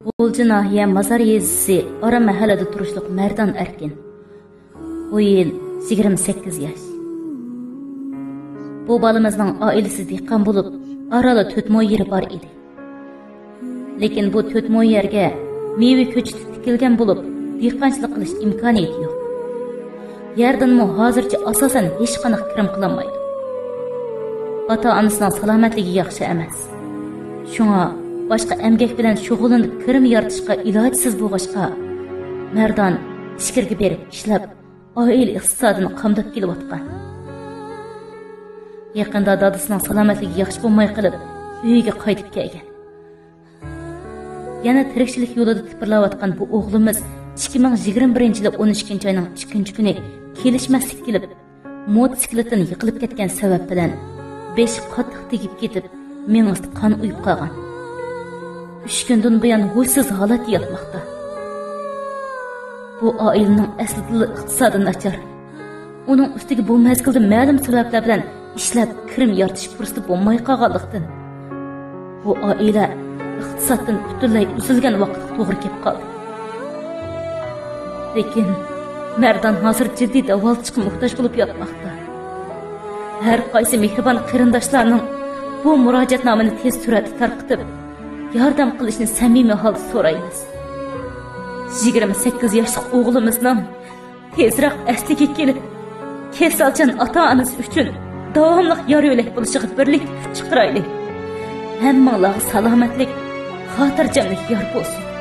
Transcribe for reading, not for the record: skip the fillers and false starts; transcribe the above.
G'o'lji nahiya Mazar yezisi Ora mahallada turishliq Mardon Erkin. Bu yil 28 yosh. Bu balamizning oilasi dehqon bo'lib, orada 4 moy yeri bor edi. Lekin bu 4 moy yerga meva ko'chati tikilgan bo'lib, dehqonchilik qilish imkoniyati yo'q. Yerdanmi hozircha asosan hech qanday kirim qilinmaydi. Ota-onasining salomatligi yaxshi emas. Shunga boshqa emgak bilan shug'ullanib kirim yaratishga ilojsiz bo'lg'achqa, Mardon ichkirga berib ishlab, oila iqtisodini qamdab kelayotgan. Yaqinda dadasining salomatligi yaxshi bo'lmay qolib, uyiga qaytib kelgan. Yana tirikchilik yo'lida tipirlayotgan bu o'g'limiz 2021-yil 12 oyning 2-kuni kelishmaslik kelib, motosikletdan yiqilib ketgan sabab bilan 5 qattiq tegib ketib, mengizda qon uyib qolgan. 3 kundan buyon hushsiz holatda yotmoqda. Bu oilaning aslida iqtisodi nachar. Uning ustiga bu mezgilda ma'lum sabablar bilan ishlab kirim yaratish fursati bo'lmay qolganlikdan bu oila iqtisoddan butunlay uzilgan vaqtga to'g'ri kelib qoldi. Lekin Mardon hozir jiddiy davolashga muhtoj bo'lib yotmoqda. Har qaysi mehribon qarindoshlarning bu murojaatnomani tez suratda tarqatib, yordam qilishni samimiy holda so'raymiz. 28 yoshli o'g'limizning tezroq asliga kelib, kasalchan ota-onasi uchun davomli yor-yo'lak bo'lishiga birlikda kuch chiqaraylik. Hammalarga salomatlik, xotirjamlik yor bo'lsin.